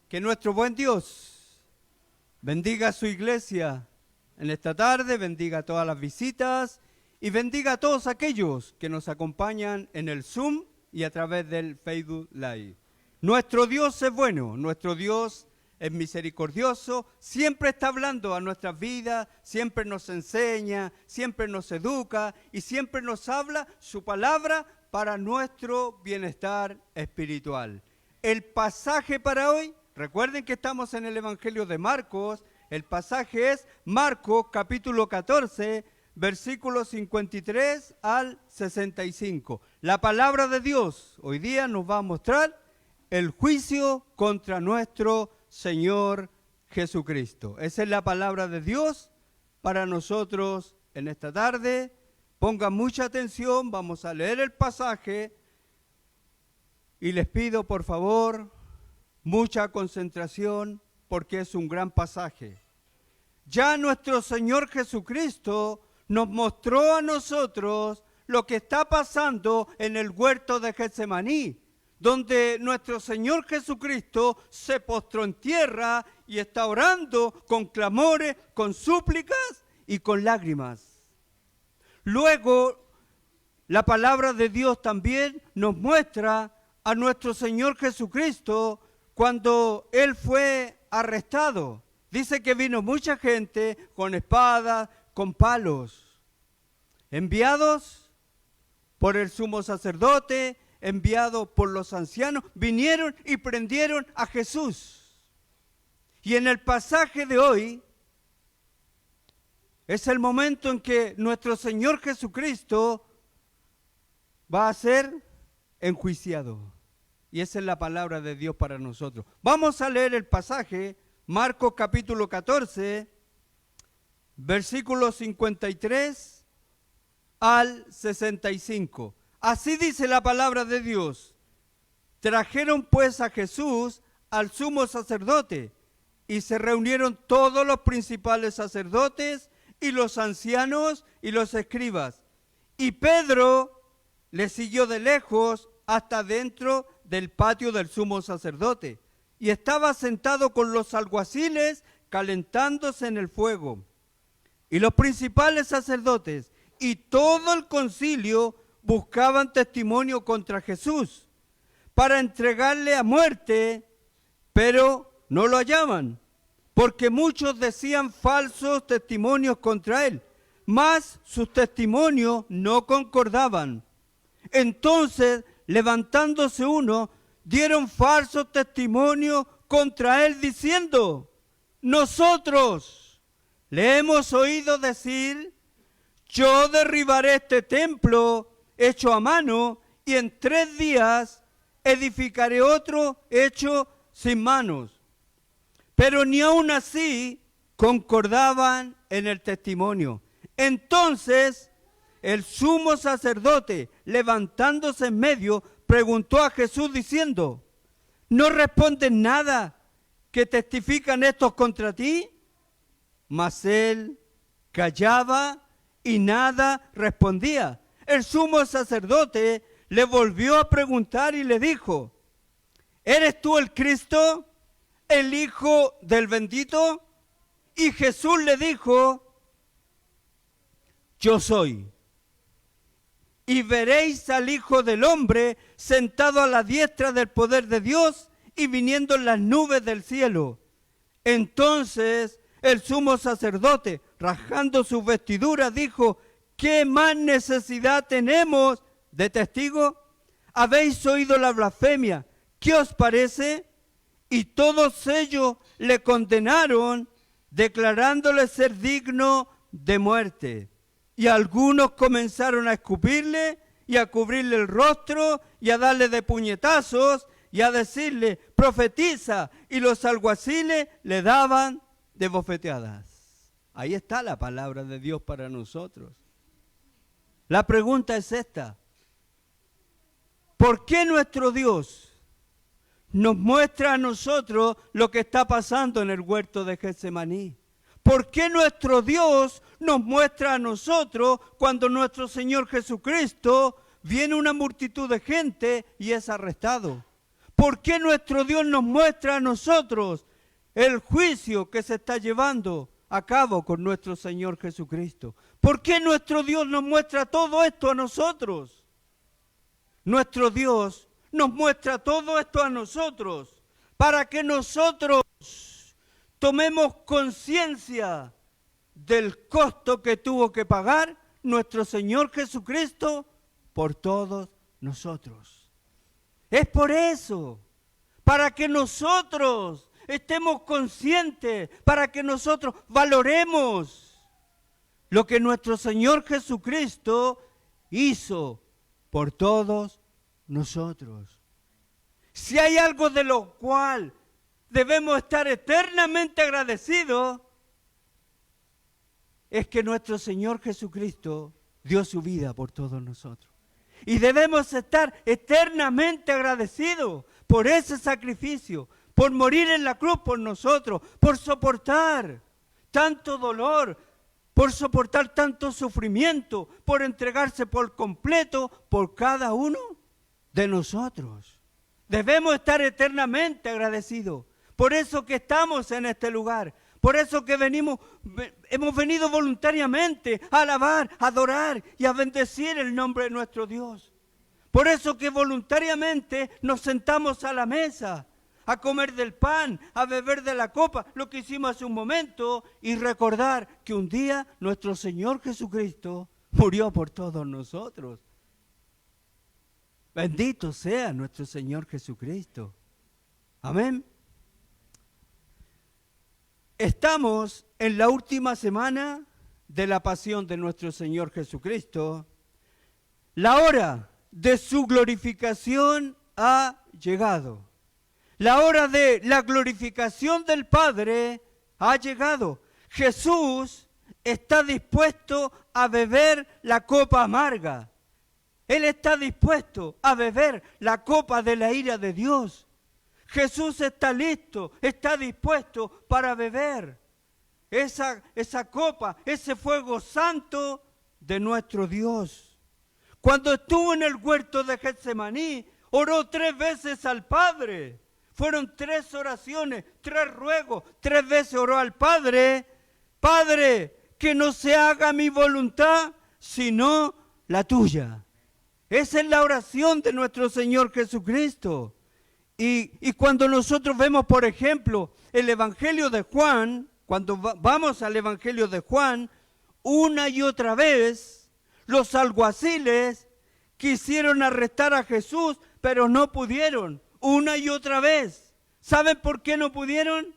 Que nuestro buen Dios bendiga a su iglesia en esta tarde, bendiga a todas las visitas y bendiga a todos aquellos que nos acompañan en el Zoom y a través del Facebook Live. Nuestro Dios es bueno, nuestro Dios es misericordioso, siempre está hablando a nuestras vidas, siempre nos enseña, siempre nos educa y siempre nos habla su palabra para nuestro bienestar espiritual. El pasaje para hoy, recuerden que estamos en el Evangelio de Marcos, el pasaje es Marcos capítulo 14, versículos 53 al 65. La palabra de Dios hoy día nos va a mostrar el juicio contra nuestro Señor Jesucristo. Esa es la palabra de Dios para nosotros en esta tarde. Pongan mucha atención, vamos a leer el pasaje y les pido por favor mucha concentración porque es un gran pasaje. Ya nuestro Señor Jesucristo nos mostró a nosotros lo que está pasando en el huerto de Getsemaní, donde nuestro Señor Jesucristo se postró en tierra y está orando con clamores, con súplicas y con lágrimas. Luego, la palabra de Dios también nos muestra a nuestro Señor Jesucristo cuando Él fue arrestado. Dice que vino mucha gente con espadas, con palos, enviados por el sumo sacerdote, enviados por los ancianos, vinieron y prendieron a Jesús. Y en el pasaje de hoy, es el momento en que nuestro Señor Jesucristo va a ser enjuiciado. Y esa es la palabra de Dios para nosotros. Vamos a leer el pasaje, Marcos capítulo 14, versículos 53 al 65. Así dice la palabra de Dios. Trajeron pues a Jesús al sumo sacerdote y se reunieron todos los principales sacerdotes y los ancianos y los escribas. Y Pedro le siguió de lejos hasta dentro del patio del sumo sacerdote. Y estaba sentado con los alguaciles calentándose en el fuego. Y los principales sacerdotes y todo el concilio buscaban testimonio contra Jesús para entregarle a muerte, pero no lo hallaban, porque muchos decían falsos testimonios contra él, mas sus testimonios no concordaban. Entonces, levantándose uno, dieron falso testimonio contra él, diciendo: nosotros le hemos oído decir, yo derribaré este templo hecho a mano, y en 3 días edificaré otro hecho sin manos. Pero ni aun así concordaban en el testimonio. Entonces el sumo sacerdote, levantándose en medio, preguntó a Jesús diciendo: ¿no responden nada que testifican estos contra ti? Mas él callaba y nada respondía. El sumo sacerdote le volvió a preguntar y le dijo: ¿eres tú el Cristo, el Hijo del bendito? Y Jesús le dijo: yo soy. Y veréis al Hijo del Hombre sentado a la diestra del poder de Dios y viniendo en las nubes del cielo. Entonces el sumo sacerdote, rasgando sus vestiduras, dijo: ¿qué más necesidad tenemos de testigo? ¿Habéis oído la blasfemia? ¿Qué os parece? Y todos ellos le condenaron, declarándole ser digno de muerte. Y algunos comenzaron a escupirle y a cubrirle el rostro y a darle de puñetazos y a decirle: profetiza. Y los alguaciles le daban de bofeteadas. Ahí está la palabra de Dios para nosotros. La pregunta es esta: ¿por qué nuestro Dios nos muestra a nosotros lo que está pasando en el huerto de Getsemaní? ¿Por qué nuestro Dios nos muestra a nosotros cuando nuestro Señor Jesucristo viene una multitud de gente y es arrestado? ¿Por qué nuestro Dios nos muestra a nosotros el juicio que se está llevando a cabo con nuestro Señor Jesucristo? ¿Por qué nuestro Dios nos muestra todo esto a nosotros? Nuestro Dios nos muestra todo esto a nosotros para que nosotros tomemos conciencia del costo que tuvo que pagar nuestro Señor Jesucristo por todos nosotros. Es por eso, para que nosotros estemos conscientes, para que nosotros valoremos lo que nuestro Señor Jesucristo hizo por todos nosotros. Si hay algo de lo cual debemos estar eternamente agradecidos, es que nuestro Señor Jesucristo dio su vida por todos nosotros. Y debemos estar eternamente agradecidos por ese sacrificio, por morir en la cruz por nosotros, por soportar tanto dolor, por soportar tanto sufrimiento, por entregarse por completo por cada uno de nosotros. Debemos estar eternamente agradecidos. Por eso que estamos en este lugar. Por eso que hemos venido voluntariamente a alabar, a adorar y a bendecir el nombre de nuestro Dios. Por eso que voluntariamente nos sentamos a la mesa, a comer del pan, a beber de la copa, lo que hicimos hace un momento, y recordar que un día nuestro Señor Jesucristo murió por todos nosotros. Bendito sea nuestro Señor Jesucristo. Amén. Estamos en la última semana de la pasión de nuestro Señor Jesucristo. La hora de su glorificación ha llegado. La hora de la glorificación del Padre ha llegado. Jesús está dispuesto a beber la copa amarga. Él está dispuesto a beber la copa de la ira de Dios. Jesús está listo, está dispuesto para beber esa copa, ese fuego santo de nuestro Dios. Cuando estuvo en el huerto de Getsemaní, oró 3 veces al Padre. Fueron 3 oraciones, 3 ruegos, 3 veces oró al Padre. Padre, que no se haga mi voluntad, sino la tuya. Esa es la oración de nuestro Señor Jesucristo. Y cuando nosotros vemos, por ejemplo, el Evangelio de Juan, cuando vamos al Evangelio de Juan, una y otra vez, los alguaciles quisieron arrestar a Jesús, pero no pudieron, una y otra vez. ¿Saben por qué no pudieron?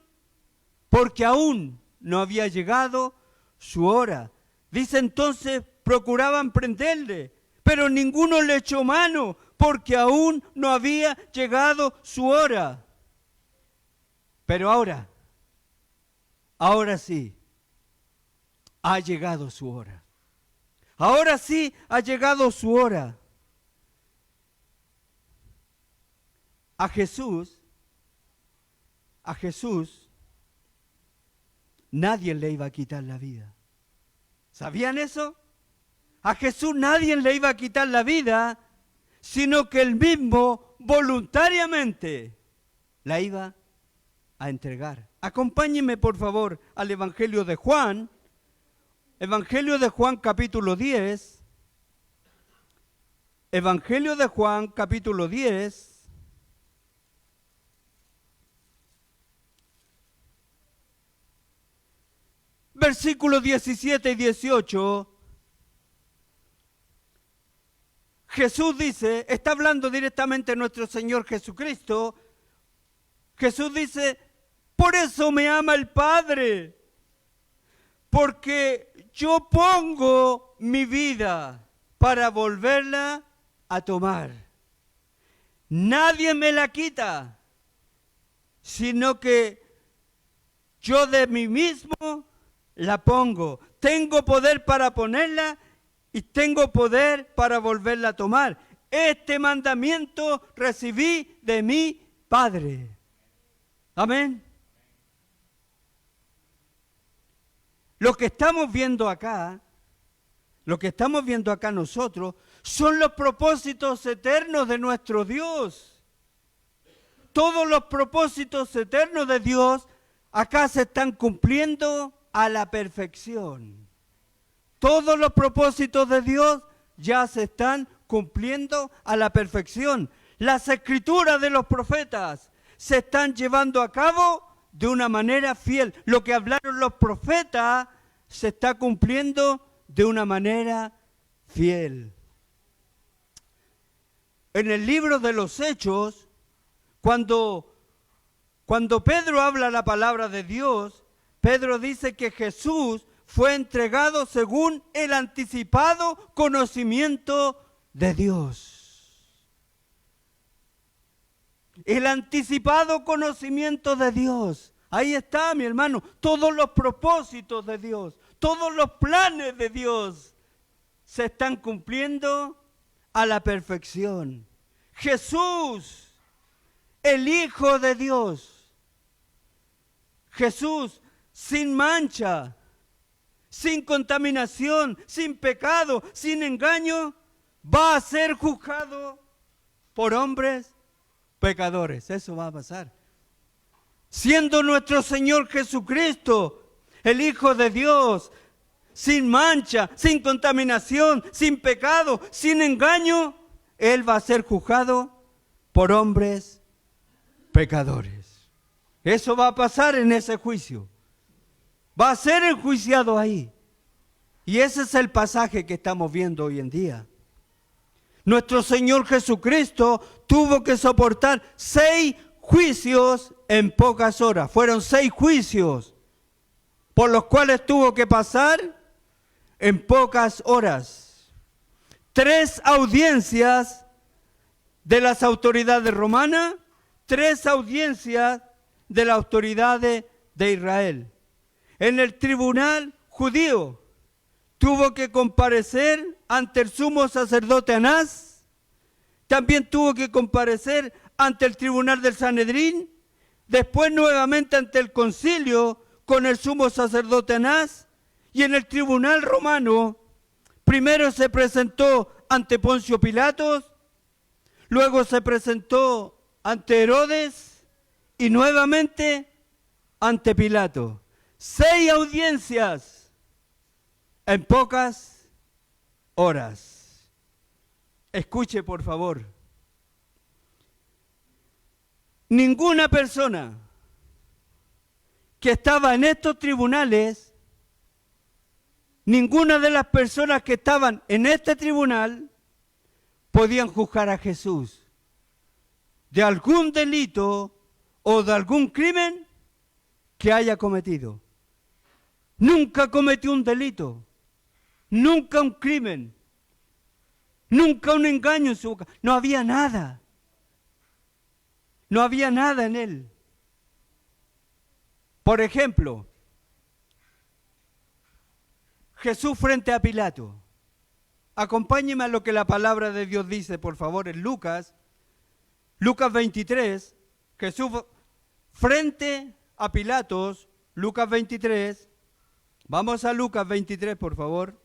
Porque aún no había llegado su hora. Dice entonces, procuraban prenderle, pero ninguno le echó mano, porque aún no había llegado su hora. Pero ahora sí, ha llegado su hora. Ahora sí ha llegado su hora. A Jesús, nadie le iba a quitar la vida. ¿Sabían eso? A Jesús nadie le iba a quitar la vida, sino que él mismo voluntariamente la iba a entregar. Acompáñenme por favor al Evangelio de Juan capítulo 10, Evangelio de Juan capítulo 10, versículos 17 y 18, Jesús dice, está hablando directamente nuestro Señor Jesucristo. Jesús dice, por eso me ama el Padre, porque yo pongo mi vida para volverla a tomar. Nadie me la quita, sino que yo de mí mismo la pongo. Tengo poder para ponerla y tengo poder para volverla a tomar. Este mandamiento recibí de mi Padre. Amén. Lo que estamos viendo acá nosotros, son los propósitos eternos de nuestro Dios. todos los propósitos eternos de Dios acá se están cumpliendo a la perfección. Todos los propósitos de Dios ya se están cumpliendo a la perfección. Las escrituras de los profetas se están llevando a cabo de una manera fiel. Lo que hablaron los profetas se está cumpliendo de una manera fiel. En el libro de los Hechos, cuando Pedro habla la palabra de Dios, Pedro dice que Jesús fue entregado según el anticipado conocimiento de Dios. El anticipado conocimiento de Dios. Ahí está, mi hermano, todos los propósitos de Dios, todos los planes de Dios se están cumpliendo a la perfección. Jesús, el Hijo de Dios, Jesús sin mancha, sin contaminación, sin pecado, sin engaño, va a ser juzgado por hombres pecadores. Eso va a pasar. Siendo nuestro Señor Jesucristo, el Hijo de Dios, sin mancha, sin contaminación, sin pecado, sin engaño, Él va a ser juzgado por hombres pecadores. Eso va a pasar en ese juicio. Va a ser enjuiciado ahí. Y ese es el pasaje que estamos viendo hoy en día. Nuestro Señor Jesucristo tuvo que soportar 6 juicios en pocas horas. Fueron 6 juicios por los cuales tuvo que pasar en pocas horas. 3 audiencias de las autoridades romanas, 3 audiencias de las autoridades de Israel. En el tribunal judío tuvo que comparecer ante el sumo sacerdote Anás, también tuvo que comparecer ante el tribunal del Sanedrín, después nuevamente ante el concilio con el sumo sacerdote Anás, y en el tribunal romano primero se presentó ante Poncio Pilatos, luego se presentó ante Herodes y nuevamente ante Pilato. 6 audiencias en pocas horas. Escuche, por favor. Ninguna persona que estaba en estos tribunales, ninguna de las personas que estaban en este tribunal podían juzgar a Jesús de algún delito o de algún crimen que haya cometido. Nunca cometió un delito, nunca un crimen, nunca un engaño en su boca. No había nada. No había nada en él. Por ejemplo, Jesús frente a Pilato. Acompáñeme a lo que la palabra de Dios dice, por favor, en Lucas 23, Jesús frente a Pilatos, Lucas 23, vamos a Lucas 23, por favor.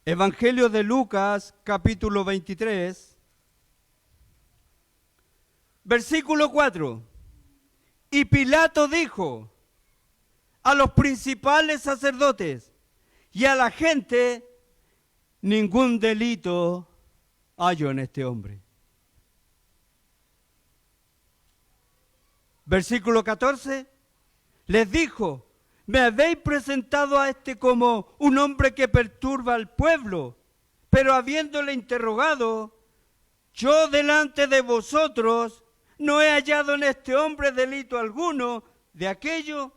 Evangelio de Lucas, capítulo 23, versículo 4. Y Pilato dijo a los principales sacerdotes y a la gente: ningún delito hallo en este hombre. Versículo 14. Les dijo: me habéis presentado a este como un hombre que perturba al pueblo, pero habiéndole interrogado, yo delante de vosotros no he hallado en este hombre delito alguno de aquello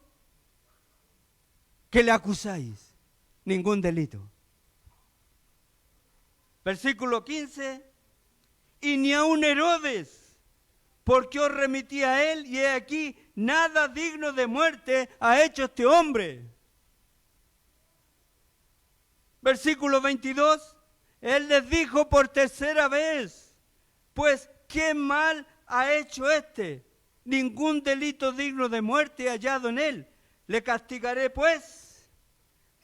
que le acusáis, ningún delito. Versículo 15, y ni aun Herodes, porque os remití a él, y he aquí, nada digno de muerte ha hecho este hombre. Versículo 22, él les dijo por tercera vez: pues, ¿qué mal ha hecho este? Ningún delito digno de muerte he hallado en él. Le castigaré, pues,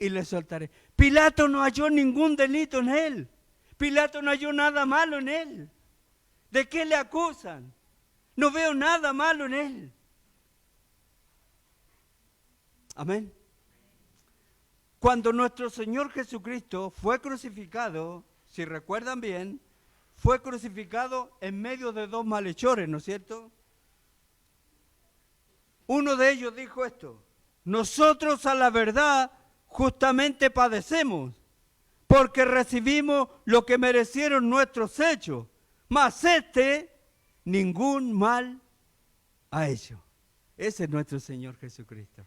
y le soltaré. Pilato no halló ningún delito en él. Pilato no halló nada malo en él. ¿De qué le acusan? No veo nada malo en él. Amén. Cuando nuestro Señor Jesucristo fue crucificado, si recuerdan bien, fue crucificado en medio de dos malhechores, ¿no es cierto? Uno de ellos dijo esto: nosotros a la verdad justamente padecemos, porque recibimos lo que merecieron nuestros hechos, mas ningún mal ha hecho. Ese es nuestro Señor Jesucristo.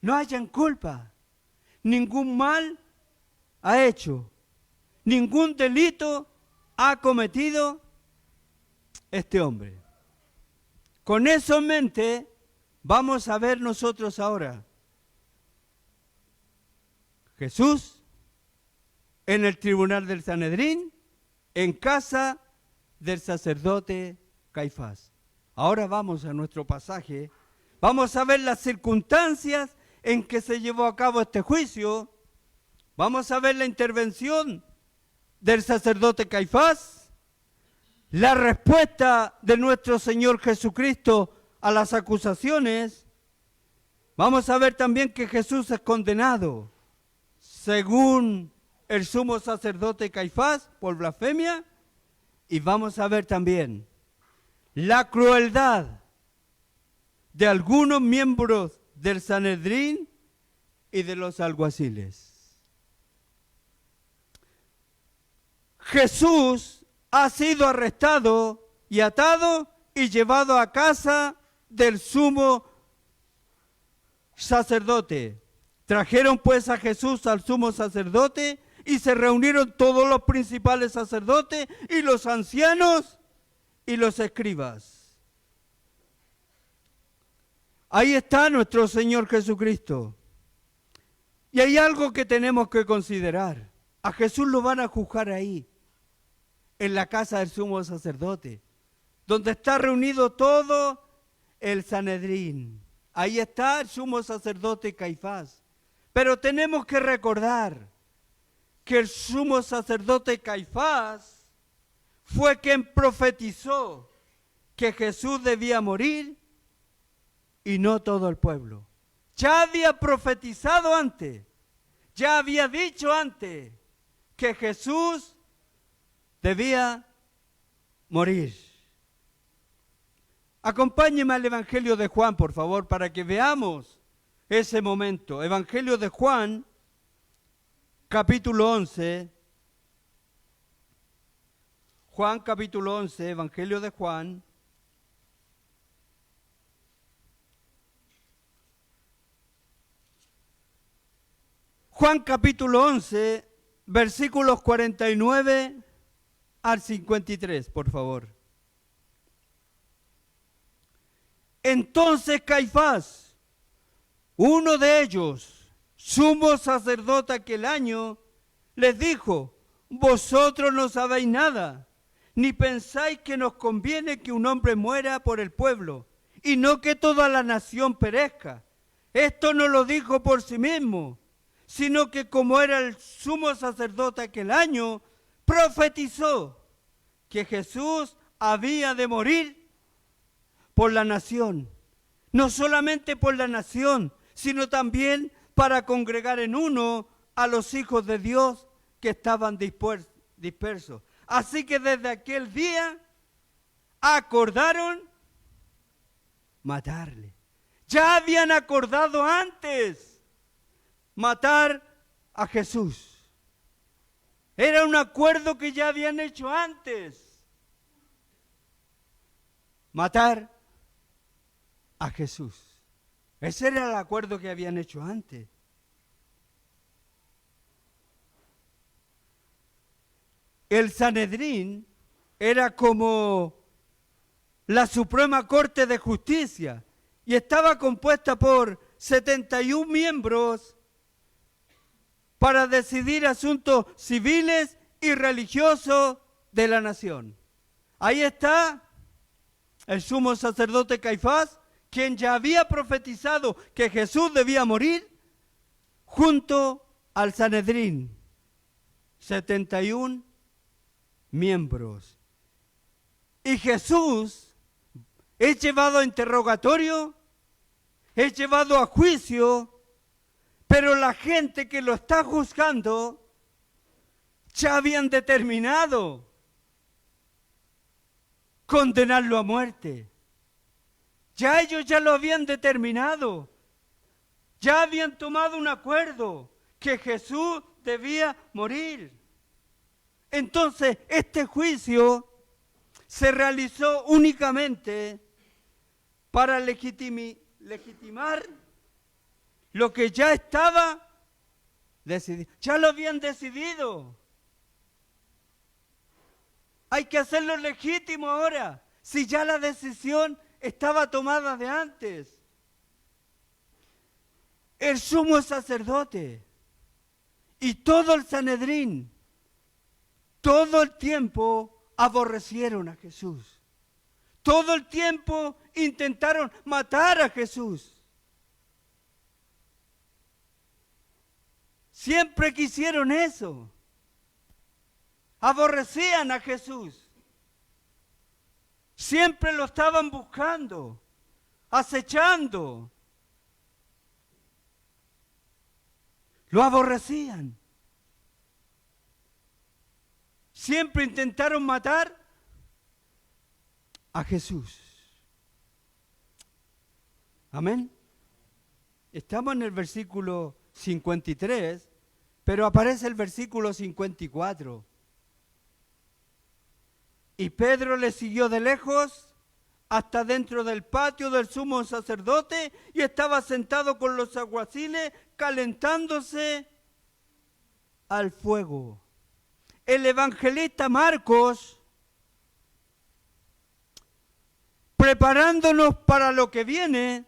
No hayan culpa, ningún mal ha hecho, ningún delito ha cometido este hombre. Con eso en mente, vamos a ver nosotros ahora Jesús en el tribunal del Sanedrín, en casa del sacerdote Caifás. Ahora vamos a nuestro pasaje, vamos a ver las circunstancias en que se llevó a cabo este juicio, vamos a ver la intervención del sacerdote Caifás, la respuesta de nuestro Señor Jesucristo a las acusaciones. Vamos a ver también que Jesús es condenado, según el sumo sacerdote Caifás, por blasfemia, y vamos a ver también la crueldad de algunos miembros del Sanedrín y de los alguaciles. Jesús ha sido arrestado y atado y llevado a casa del sumo sacerdote. Trajeron pues a Jesús al sumo sacerdote y se reunieron todos los principales sacerdotes y los ancianos y los escribas. Ahí está nuestro Señor Jesucristo. Y hay algo que tenemos que considerar. A Jesús lo van a juzgar ahí, en la casa del sumo sacerdote, donde está reunido todo el Sanedrín. Ahí está el sumo sacerdote Caifás. Pero tenemos que recordar que el sumo sacerdote Caifás fue quien profetizó que Jesús debía morir y no todo el pueblo. Ya había profetizado antes, ya había dicho antes que Jesús debía morir. Acompáñeme al Evangelio de Juan, por favor, para que veamos ese momento. Evangelio de Juan, capítulo 11. Juan, capítulo 11, Evangelio de Juan. Juan, capítulo 11, versículos 49 al 53, por favor. Entonces Caifás, uno de ellos, sumo sacerdote aquel año, les dijo: vosotros no sabéis nada, ni pensáis que nos conviene que un hombre muera por el pueblo, y no que toda la nación perezca. Esto no lo dijo por sí mismo, sino que como era el sumo sacerdote aquel año, profetizó que Jesús había de morir por la nación. No solamente por la nación, sino también para congregar en uno a los hijos de Dios que estaban dispersos. Así que desde aquel día acordaron matarle. Ya habían acordado antes matar a Jesús. Era un acuerdo que ya habían hecho antes. Matar a Jesús. Ese era el acuerdo que habían hecho antes. El Sanedrín era como la Suprema Corte de Justicia y estaba compuesta por 71 miembros para decidir asuntos civiles y religiosos de la nación. Ahí está el sumo sacerdote Caifás, quien ya había profetizado que Jesús debía morir, junto al Sanedrín, 71 miembros. Y Jesús es llevado a interrogatorio, es llevado a juicio, pero la gente que lo está juzgando ya habían determinado condenarlo a muerte. Ya ellos ya lo habían determinado. Ya habían tomado un acuerdo que Jesús debía morir. Entonces, este juicio se realizó únicamente para legitimar lo que ya estaba decidido. Ya lo habían decidido. Hay que hacerlo legítimo ahora, si ya la decisión estaba tomada de antes. El sumo sacerdote y todo el Sanedrín, todo el tiempo aborrecieron a Jesús. Todo el tiempo intentaron matar a Jesús. Siempre quisieron eso. Aborrecían a Jesús. Siempre lo estaban buscando, acechando. Lo aborrecían. Siempre intentaron matar a Jesús. Amén. Estamos en el versículo 53, pero aparece el versículo 54. Y Pedro le siguió de lejos hasta dentro del patio del sumo sacerdote y estaba sentado con los alguaciles calentándose al fuego. El evangelista Marcos, preparándonos para lo que viene,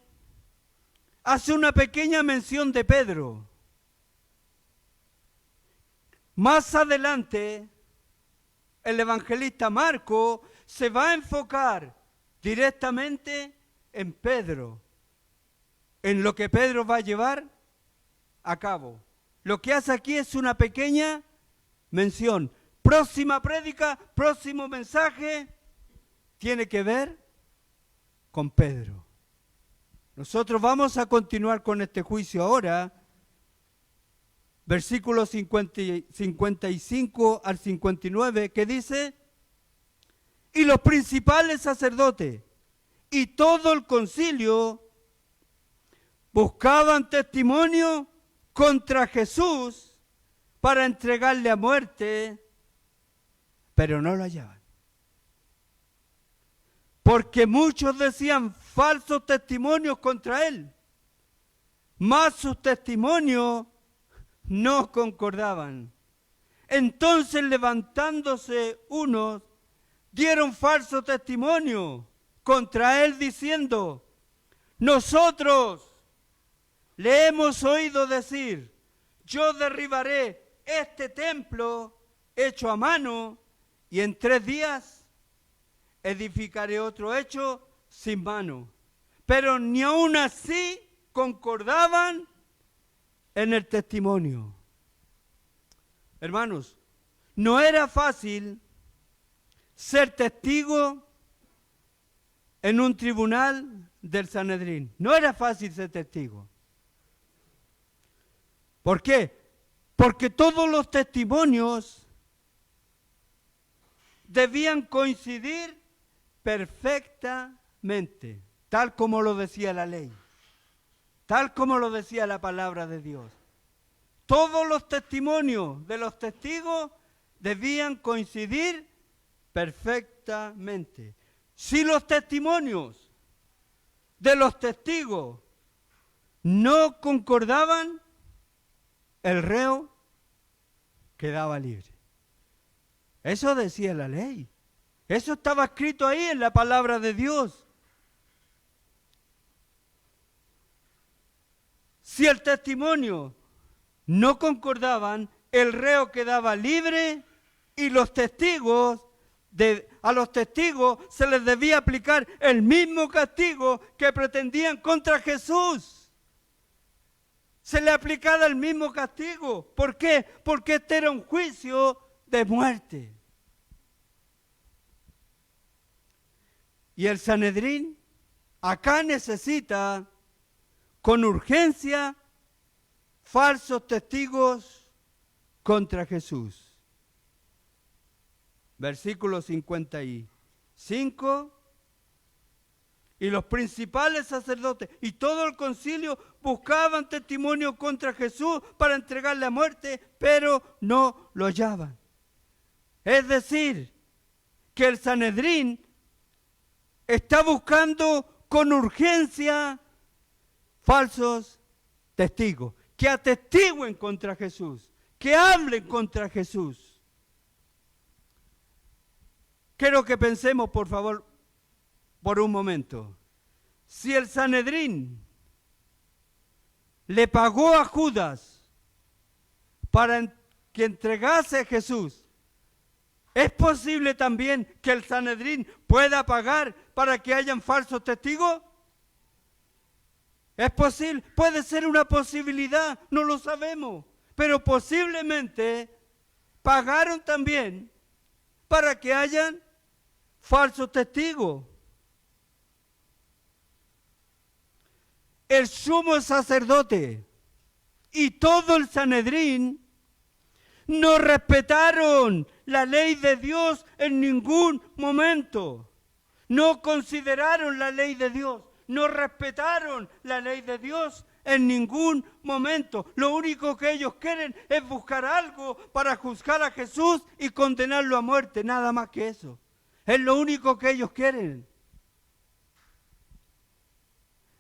hace una pequeña mención de Pedro. Más adelante, el evangelista Marcos se va a enfocar directamente en Pedro, en lo que Pedro va a llevar a cabo. Lo que hace aquí es una pequeña mención. Próxima prédica, próximo mensaje, tiene que ver con Pedro. Nosotros vamos a continuar con este juicio ahora, versículos 55 al 59, que dice: y los principales sacerdotes y todo el concilio buscaban testimonio contra Jesús para entregarle a muerte, pero no lo hallaban. Porque muchos decían falsos testimonios contra él, mas sus testimonios no concordaban. Entonces, levantándose unos, dieron falso testimonio contra él diciendo: nosotros le hemos oído decir, yo derribaré este templo hecho a mano y en 3 días edificaré otro hecho sin mano. Pero ni aun así concordaban en el testimonio. Hermanos, no era fácil ser testigo en un tribunal del Sanedrín. No era fácil ser testigo. ¿Por qué? Porque todos los testimonios debían coincidir perfectamente, tal como lo decía la ley, tal como lo decía la palabra de Dios. Todos los testimonios de los testigos debían coincidir perfectamente. Si los testimonios de los testigos no concordaban, el reo quedaba libre. Eso decía la ley. Eso estaba escrito ahí en la palabra de Dios. Si el testimonio no concordaban, el reo quedaba libre y los testigos, a los testigos se les debía aplicar el mismo castigo que pretendían contra Jesús. se le aplicara el mismo castigo. ¿Por qué? Porque este era un juicio de muerte. Y el Sanedrín acá necesita con urgencia falsos testigos contra Jesús. Versículo 55. Y los principales sacerdotes y todo el concilio buscaban testimonio contra Jesús para entregarle a muerte, pero no lo hallaban. Es decir, que el Sanedrín está buscando con urgencia falsos testigos, que atestiguen contra Jesús, que hablen contra Jesús. Quiero que pensemos, por favor, por un momento. Si el Sanedrín le pagó a Judas para que entregase a Jesús, ¿es posible también que el Sanedrín pueda pagar para que hayan falsos testigos? ¿Es posible? Puede ser una posibilidad, no lo sabemos, pero posiblemente pagaron también para que hayan falsos testigos. El sumo sacerdote y todo el Sanedrín no respetaron la ley de Dios en ningún momento. No consideraron la ley de Dios, no respetaron la ley de Dios en ningún momento. Lo único que ellos quieren es buscar algo para juzgar a Jesús y condenarlo a muerte, nada más que eso. Es lo único que ellos quieren.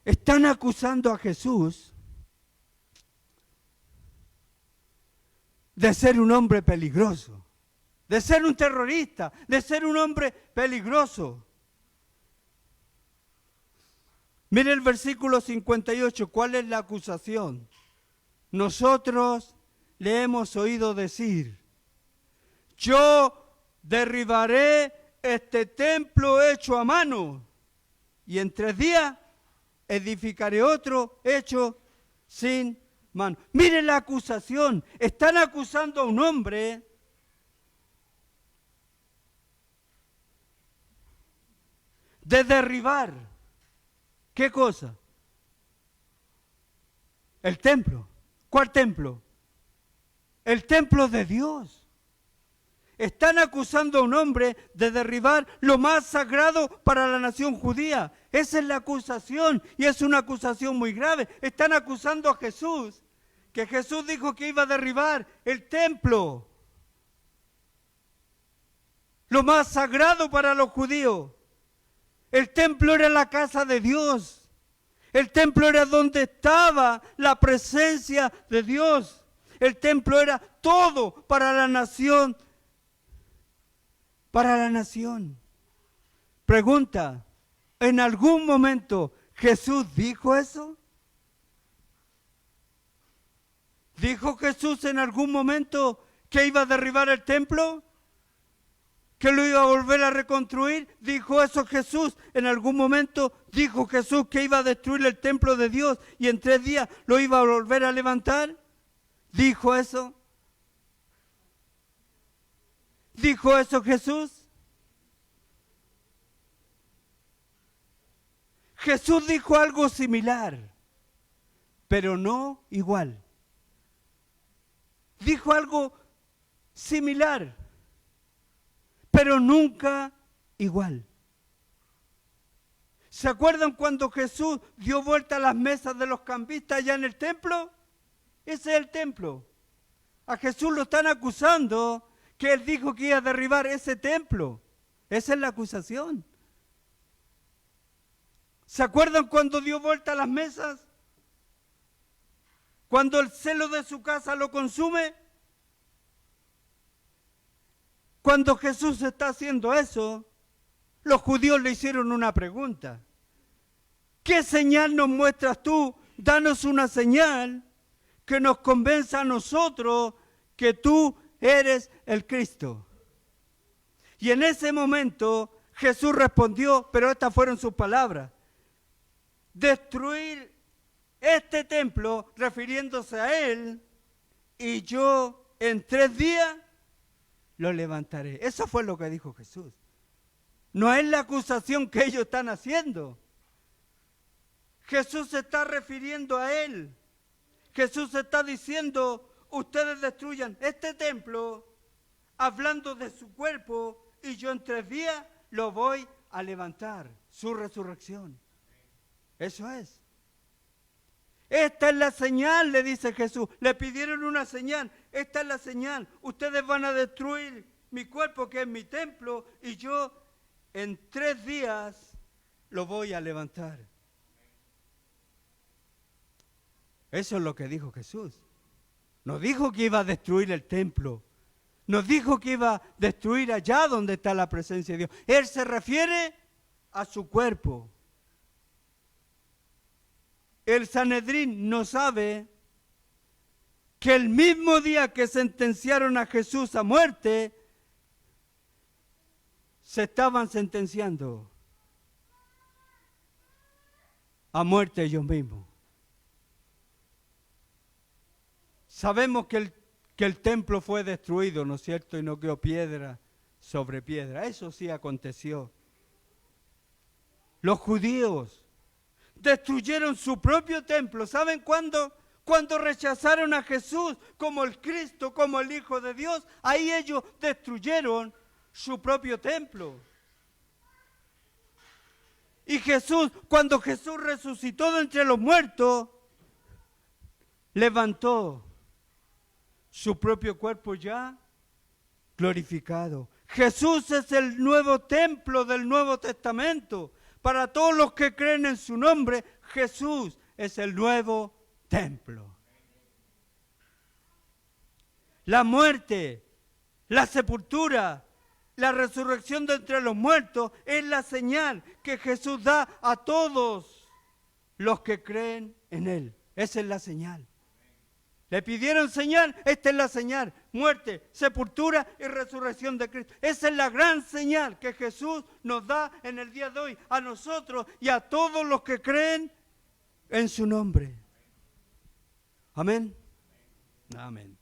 Están acusando a Jesús de ser un hombre peligroso, de ser un terrorista, de ser un hombre peligroso. Mire el versículo 58, ¿cuál es la acusación? Nosotros le hemos oído decir, yo derribaré este templo hecho a mano y en 3 días edificaré otro hecho sin mano. Miren la acusación. Están acusando a un hombre de derribar. ¿Qué cosa? El templo. ¿Cuál templo? El templo de Dios. Están acusando a un hombre de derribar lo más sagrado para la nación judía. Esa es la acusación y es una acusación muy grave. Están acusando a Jesús, que Jesús dijo que iba a derribar el templo, lo más sagrado para los judíos. El templo era la casa de Dios. El templo era donde estaba la presencia de Dios. El templo era todo para la nación. Para la nación. Pregunta, ¿en algún momento Jesús dijo eso? ¿Dijo Jesús en algún momento que iba a derribar el templo? ¿Que lo iba a volver a reconstruir? ¿Dijo eso Jesús en algún momento? ¿Dijo Jesús que iba a destruir el templo de Dios y en 3 días lo iba a volver a levantar? ¿Dijo eso? ¿Dijo eso Jesús? Jesús dijo algo similar, pero no igual. Dijo algo similar, pero nunca igual. ¿Se acuerdan cuando Jesús dio vuelta a las mesas de los cambistas allá en el templo? Ese es el templo. A Jesús lo están acusando que él dijo que iba a derribar ese templo. Esa es la acusación. ¿Se acuerdan cuando dio vuelta a las mesas? Cuando el celo de su casa lo consume. Cuando Jesús está haciendo eso, los judíos le hicieron una pregunta. ¿Qué señal nos muestras tú? Danos una señal que nos convenza a nosotros que tú eres el Cristo. Y en ese momento Jesús respondió, pero estas fueron sus palabras: destruir este templo, refiriéndose a él, y yo en 3 días lo levantaré. Eso fue lo que dijo Jesús. No es la acusación que ellos están haciendo. Jesús se está refiriendo a él. Jesús está diciendo, ustedes destruyan este templo, hablando de su cuerpo, y yo en 3 días lo voy a levantar, su resurrección. Eso es. Esta es la señal, le dice Jesús. Le pidieron una señal. Esta es la señal. Ustedes van a destruir mi cuerpo, que es mi templo, y yo en 3 días lo voy a levantar. Eso es lo que dijo Jesús. No dijo que iba a destruir el templo. No dijo que iba a destruir allá donde está la presencia de Dios. Él se refiere a su cuerpo. El Sanedrín no sabe que el mismo día que sentenciaron a Jesús a muerte, se estaban sentenciando a muerte ellos mismos. Sabemos que el templo fue destruido, ¿no es cierto? Y no quedó piedra sobre piedra. Eso sí aconteció. Los judíos destruyeron su propio templo. ¿Saben cuándo? Cuando rechazaron a Jesús como el Cristo, como el Hijo de Dios. Ahí ellos destruyeron su propio templo. Y Jesús, cuando Jesús resucitó de entre los muertos, levantó su propio cuerpo ya glorificado. Jesús es el nuevo templo del Nuevo Testamento. Para todos los que creen en su nombre, Jesús es el nuevo templo. La muerte, la sepultura, la resurrección de entre los muertos es la señal que Jesús da a todos los que creen en Él. Esa es la señal. Le pidieron señal, esta es la señal. Muerte, sepultura y resurrección de Cristo. Esa es la gran señal que Jesús nos da en el día de hoy a nosotros y a todos los que creen en su nombre. Amén. Amén.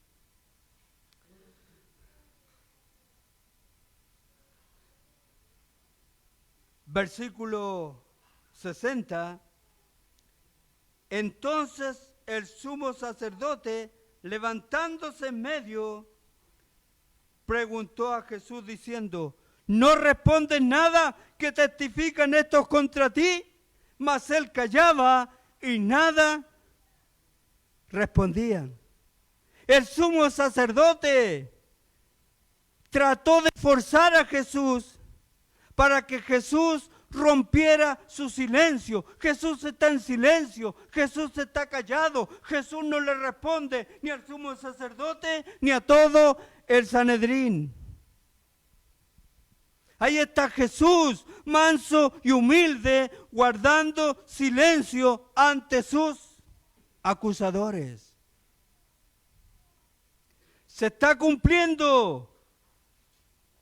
Versículo 60. Entonces el sumo sacerdote, levantándose en medio, preguntó a Jesús diciendo: ¿no respondes nada que testifican estos contra ti? Mas él callaba y nada respondían. El sumo sacerdote trató de forzar a Jesús para que Jesús rompiera su silencio. Jesús está en silencio, Jesús está callado, Jesús no le responde ni al sumo sacerdote ni a todo el Sanedrín. Ahí está Jesús, manso y humilde, guardando silencio ante sus acusadores. Se está cumpliendo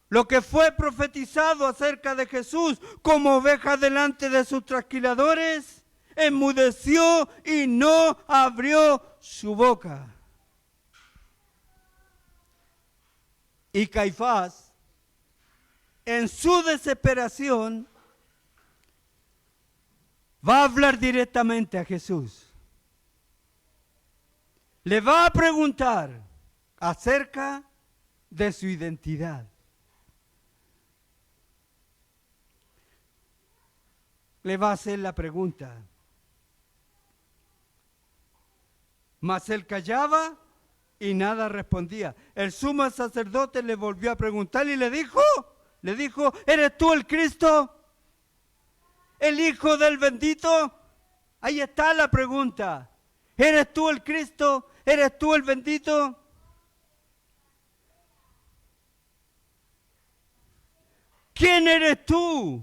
lo que fue profetizado acerca de Jesús. Como oveja delante de sus trasquiladores, enmudeció y no abrió su boca. Y Caifás, en su desesperación, va a hablar directamente a Jesús. Le va a preguntar acerca de su identidad. Le va a hacer la pregunta. Mas él callaba y nada respondía. El sumo sacerdote le volvió a preguntar y le dijo, ¿eres tú el Cristo? ¿El Hijo del bendito? Ahí está la pregunta. ¿Eres tú el Cristo? ¿Eres tú el bendito? ¿Quién eres tú?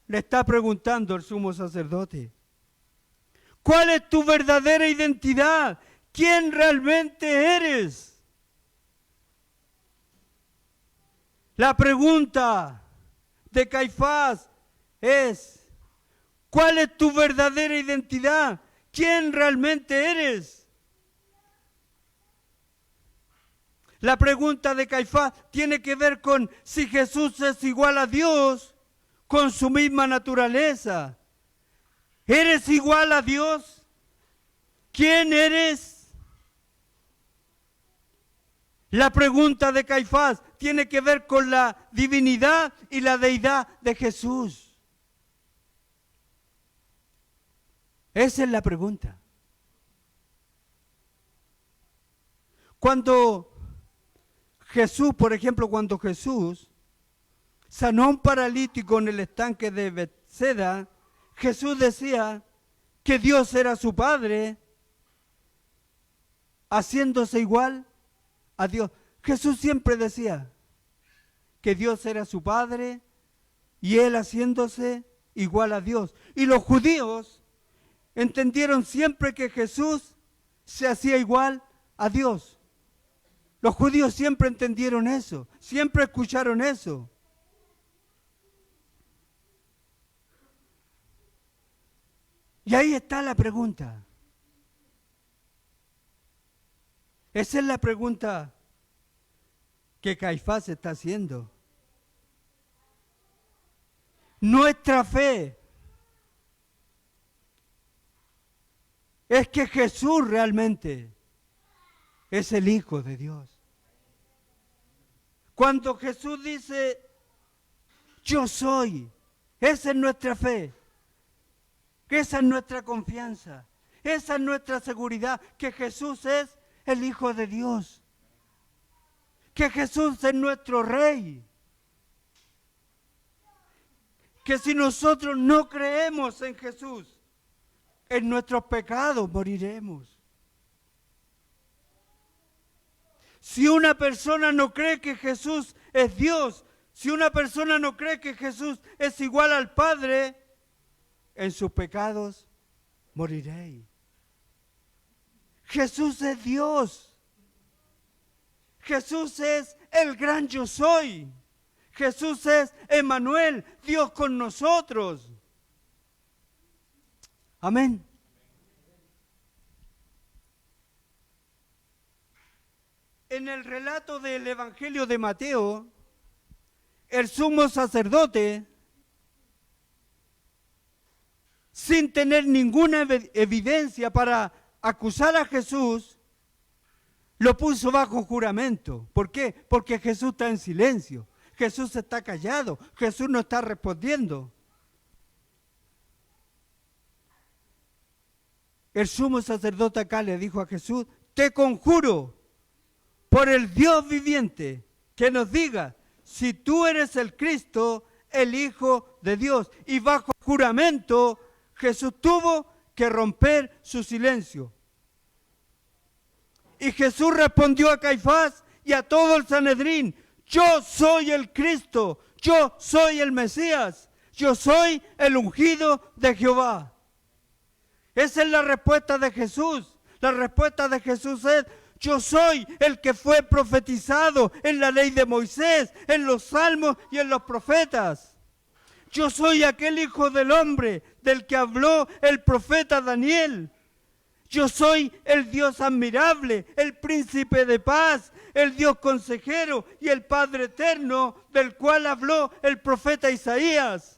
Le está preguntando el sumo sacerdote. ¿Cuál es tu verdadera identidad? ¿Quién realmente eres? La pregunta de Caifás es: ¿cuál es tu verdadera identidad? quién realmente eres. La pregunta de Caifás tiene que ver con si Jesús es igual a Dios con su misma naturaleza. ¿Eres igual a Dios? ¿Quién eres? La pregunta de Caifás tiene que ver con la divinidad y la deidad de Jesús. Esa es la pregunta. Cuando Jesús, por ejemplo, cuando Jesús sanó a un paralítico en el estanque de Bethesda, Jesús decía que Dios era su Padre, haciéndose igual a Dios. Jesús siempre decía que Dios era su Padre y Él haciéndose igual a Dios. Y los judíos entendieron siempre que Jesús se hacía igual a Dios. Los judíos siempre entendieron eso, siempre escucharon eso. Y ahí está la pregunta. Esa es la pregunta que Caifás está haciendo. Nuestra fe es que Jesús realmente es el Hijo de Dios. Cuando Jesús dice, yo soy, esa es nuestra fe. Esa es nuestra confianza, esa es nuestra seguridad, que Jesús es el Hijo de Dios, que Jesús es nuestro Rey, que si nosotros no creemos en Jesús, en nuestros pecados moriremos. Si una persona no cree que Jesús es Dios, si una persona no cree que Jesús es igual al Padre, en sus pecados moriréis. Jesús es Dios. Jesús es el gran yo soy. Jesús es Emmanuel, Dios con nosotros. Amén. En el relato del Evangelio de Mateo, el sumo sacerdote, sin tener ninguna evidencia para acusar a Jesús, lo puso bajo juramento. ¿Por qué? Porque Jesús está en silencio. Jesús está callado. Jesús no está respondiendo. El sumo sacerdote acá le dijo a Jesús, te conjuro por el Dios viviente que nos diga si tú eres el Cristo, el Hijo de Dios. Y bajo juramento Jesús tuvo que romper su silencio. Y Jesús respondió a Caifás y a todo el Sanedrín, yo soy el Cristo, yo soy el Mesías, yo soy el ungido de Jehová. Esa es la respuesta de Jesús. La respuesta de Jesús es, yo soy el que fue profetizado en la ley de Moisés, en los salmos y en los profetas. Yo soy aquel Hijo del Hombre del que habló el profeta Daniel. Yo soy el Dios admirable, el príncipe de paz, el Dios consejero y el Padre eterno del cual habló el profeta Isaías.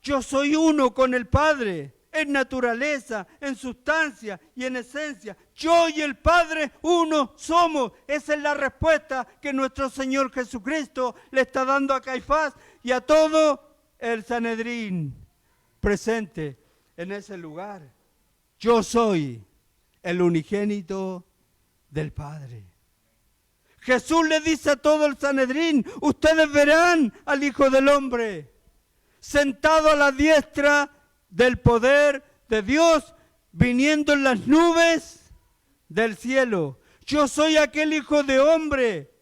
Yo soy uno con el Padre, en naturaleza, en sustancia y en esencia. Yo y el Padre uno somos. Esa es la respuesta que nuestro Señor Jesucristo le está dando a Caifás y a todo el Sanedrín presente en ese lugar. Yo soy el unigénito del Padre. Jesús le dice a todo el Sanedrín, ustedes verán al Hijo del Hombre sentado a la diestra del poder de Dios, viniendo en las nubes del cielo. Yo soy aquel Hijo de Hombre,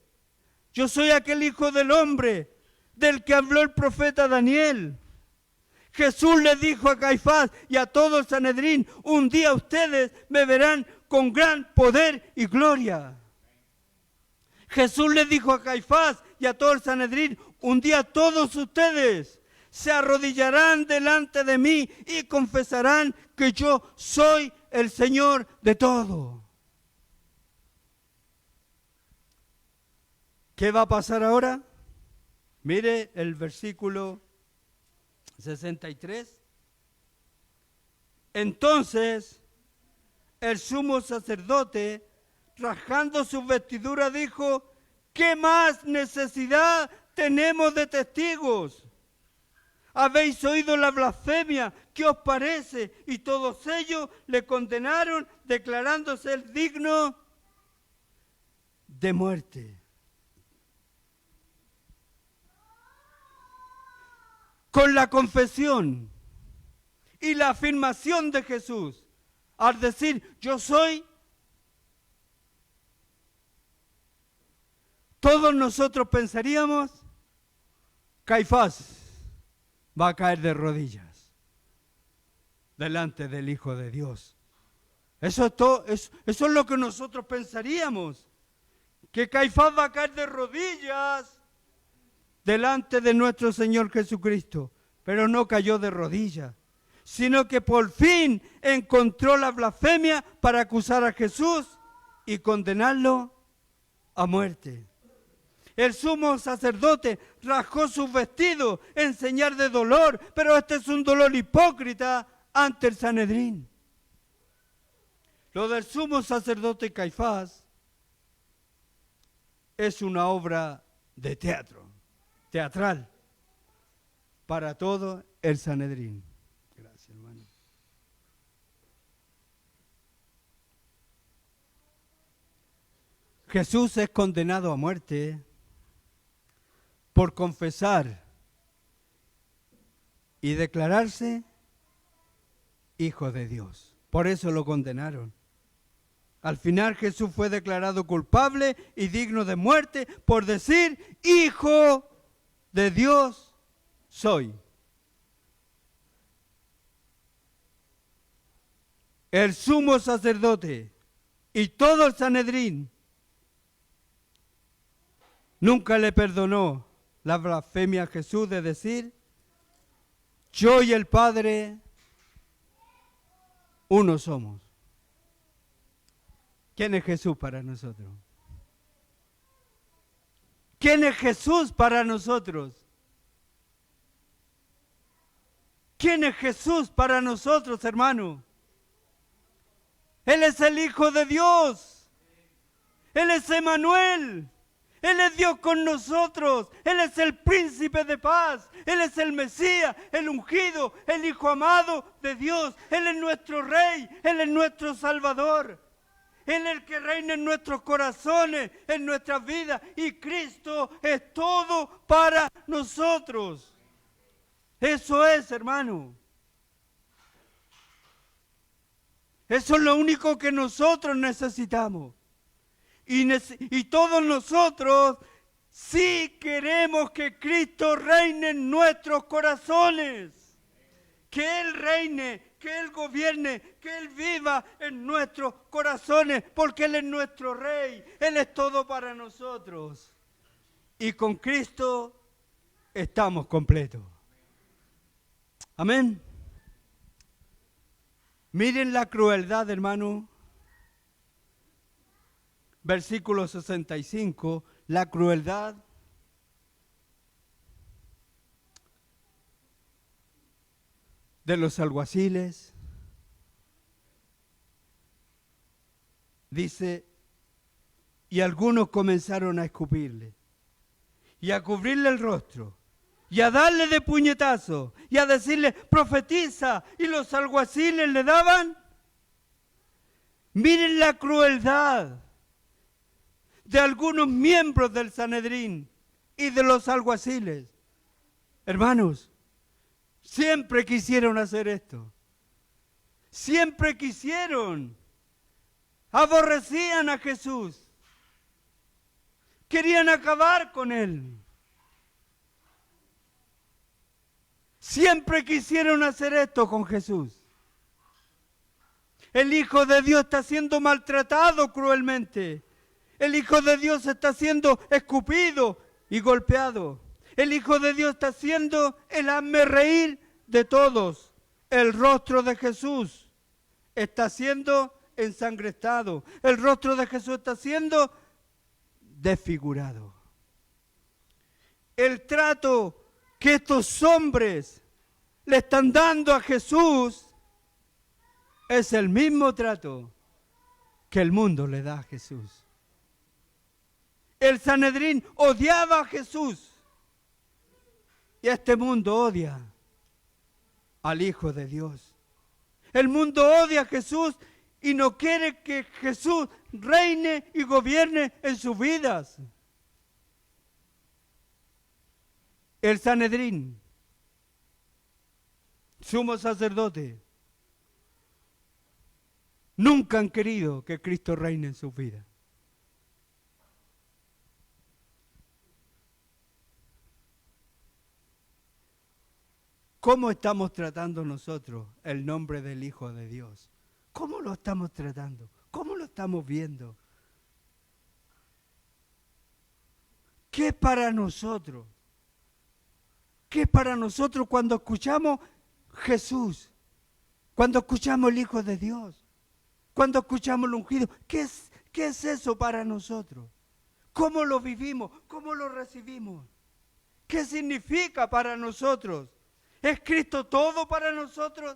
yo soy aquel Hijo del Hombre del que habló el profeta Daniel. Jesús le dijo a Caifás y a todo el Sanedrín, un día ustedes me verán con gran poder y gloria. Jesús le dijo a Caifás y a todo el Sanedrín, un día todos ustedes se arrodillarán delante de mí y confesarán que yo soy el Señor de todo. ¿Qué va a pasar ahora? Mire el versículo 63. Entonces el sumo sacerdote, rasgando sus vestiduras, dijo: ¿qué más necesidad tenemos de testigos? ¿Habéis oído la blasfemia? ¿Qué os parece? Y todos ellos le condenaron, declarándose él digno de muerte. Con la confesión y la afirmación de Jesús, al decir yo soy, todos nosotros pensaríamos: Caifás va a caer de rodillas delante del Hijo de Dios. Eso es lo que nosotros pensaríamos, que Caifás va a caer de rodillas delante de nuestro Señor Jesucristo, pero no cayó de rodillas, sino que por fin encontró la blasfemia para acusar a Jesús y condenarlo a muerte. El sumo sacerdote rasgó sus vestidos en señal de dolor, pero este es un dolor hipócrita ante el Sanedrín. Lo del sumo sacerdote Caifás es una obra de teatral, para todo el Sanedrín. Gracias, hermano. Jesús es condenado a muerte por confesar y declararse Hijo de Dios. Por eso lo condenaron. Al final Jesús fue declarado culpable y digno de muerte por decir: Hijo de Dios soy. El sumo sacerdote y todo el Sanedrín nunca le perdonó la blasfemia a Jesús de decir: yo y el Padre uno somos. ¿Quién es Jesús para nosotros? ¿Quién es Jesús para nosotros? ¿Quién es Jesús para nosotros, hermano? Él es el Hijo de Dios. Él es Emmanuel. Él es Dios con nosotros. Él es el príncipe de paz. Él es el Mesías, el ungido, el Hijo amado de Dios. Él es nuestro Rey. Él es nuestro Salvador. Él es el que reina en nuestros corazones, en nuestras vidas. Y Cristo es todo para nosotros. Eso es, hermano. Eso es lo único que nosotros necesitamos. Y todos nosotros sí queremos que Cristo reine en nuestros corazones. Que Él reine, que Él gobierne, que Él viva en nuestros corazones, porque Él es nuestro Rey. Él es todo para nosotros. Y con Cristo estamos completos. Amén. Miren la crueldad, hermano. Versículo 65, la crueldad de los alguaciles. Dice, y algunos comenzaron a escupirle, y a cubrirle el rostro, y a darle de puñetazo, y a decirle, profetiza, y los alguaciles le daban. Miren la crueldad de algunos miembros del Sanedrín y de los alguaciles. Hermanos, siempre quisieron hacer esto. Siempre quisieron. Aborrecían a Jesús. Querían acabar con Él. Siempre quisieron hacer esto con Jesús. El Hijo de Dios está siendo maltratado cruelmente. El Hijo de Dios está siendo escupido y golpeado. El Hijo de Dios está siendo el hazme reír de todos. El rostro de Jesús está siendo ensangrentado. El rostro de Jesús está siendo desfigurado. El trato que estos hombres le están dando a Jesús es el mismo trato que el mundo le da a Jesús. El Sanedrín odiaba a Jesús y este mundo odia al Hijo de Dios. El mundo odia a Jesús y no quiere que Jesús reine y gobierne en sus vidas. El Sanedrín, sumo sacerdote, nunca han querido que Cristo reine en sus vidas. ¿Cómo estamos tratando nosotros el nombre del Hijo de Dios? ¿Cómo lo estamos tratando? ¿Cómo lo estamos viendo? ¿Qué es para nosotros? ¿Qué es para nosotros cuando escuchamos Jesús? Cuando escuchamos el Hijo de Dios. Cuando escuchamos el ungido. ¿Qué es eso para nosotros? ¿Cómo lo vivimos? ¿Cómo lo recibimos? ¿Qué significa para nosotros? ¿Es Cristo todo para nosotros?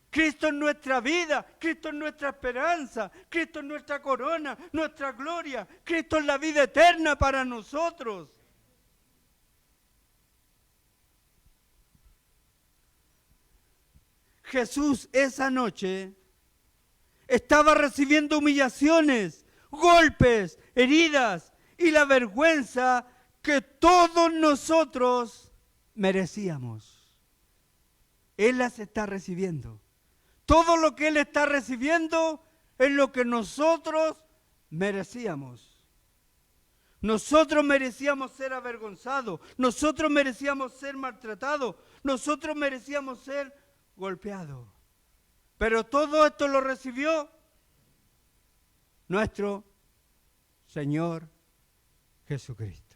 Cristo es nuestra vida, Cristo es nuestra esperanza, Cristo es nuestra corona, nuestra gloria, Cristo es la vida eterna para nosotros. Jesús esa noche estaba recibiendo humillaciones, golpes, heridas y la vergüenza que todos nosotros merecíamos. Él las está recibiendo. Todo lo que Él está recibiendo es lo que nosotros merecíamos. Nosotros merecíamos ser avergonzados, nosotros merecíamos ser maltratados, nosotros merecíamos ser golpeados. Pero todo esto lo recibió nuestro Señor Jesucristo.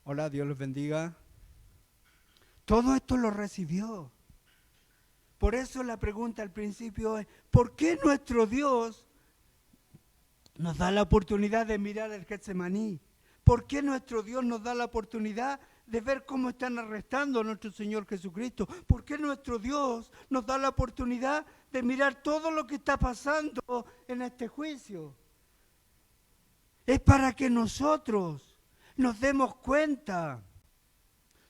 Hola, Dios los bendiga. Todo esto lo recibió. Por eso la pregunta al principio es, ¿por qué nuestro Dios nos da la oportunidad de mirar el Getsemaní? ¿Por qué nuestro Dios nos da la oportunidad de ver cómo están arrestando a nuestro Señor Jesucristo? ¿Por qué nuestro Dios nos da la oportunidad de mirar todo lo que está pasando en este juicio? Es para que nosotros nos demos cuenta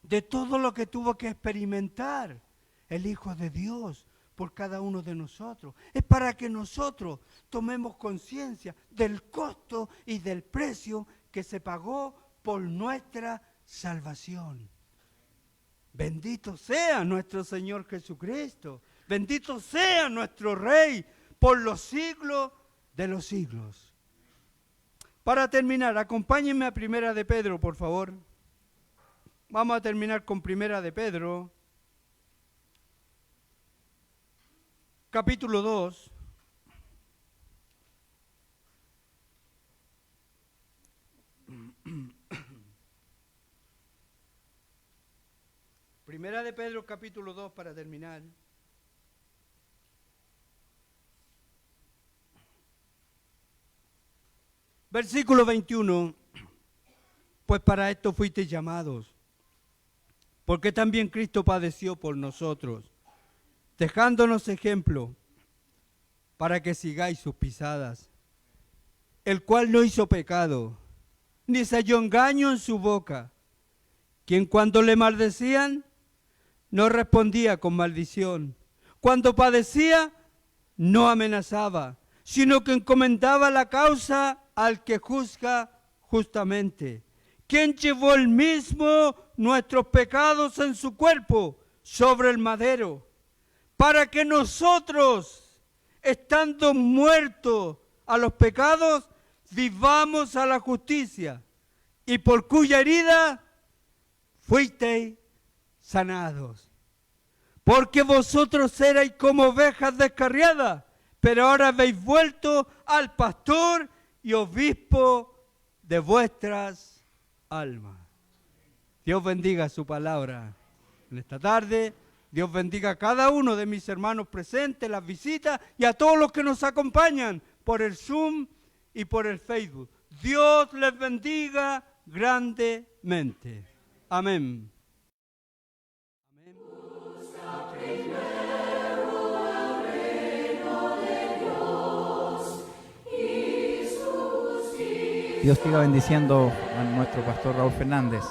de todo lo que tuvo que experimentar el Hijo de Dios por cada uno de nosotros. Es para que nosotros tomemos conciencia del costo y del precio que se pagó por nuestra salvación. Bendito sea nuestro Señor Jesucristo. Bendito sea nuestro Rey por los siglos de los siglos. Para terminar, acompáñenme a Primera de Pedro, por favor. Vamos a terminar con Primera de Pedro, capítulo 2. Primera de Pedro, capítulo 2, para terminar. Versículo 21. Pues para esto fuisteis llamados, porque también Cristo padeció por nosotros, dejándonos ejemplo para que sigáis sus pisadas, el cual no hizo pecado, ni se halló engaño en su boca, quien cuando le maldecían, no respondía con maldición, cuando padecía, no amenazaba, sino que encomendaba la causa al que juzga justamente, quien llevó él mismo nuestros pecados en su cuerpo sobre el madero, para que nosotros, estando muertos a los pecados, vivamos a la justicia, y por cuya herida fuisteis sanados. Porque vosotros erais como ovejas descarriadas, pero ahora habéis vuelto al pastor y obispo de vuestras almas. Dios bendiga su palabra en esta tarde. Dios bendiga a cada uno de mis hermanos presentes, las visitas y a todos los que nos acompañan por el Zoom y por el Facebook. Dios les bendiga grandemente. Amén. Dios siga bendiciendo a nuestro pastor Raúl Fernández.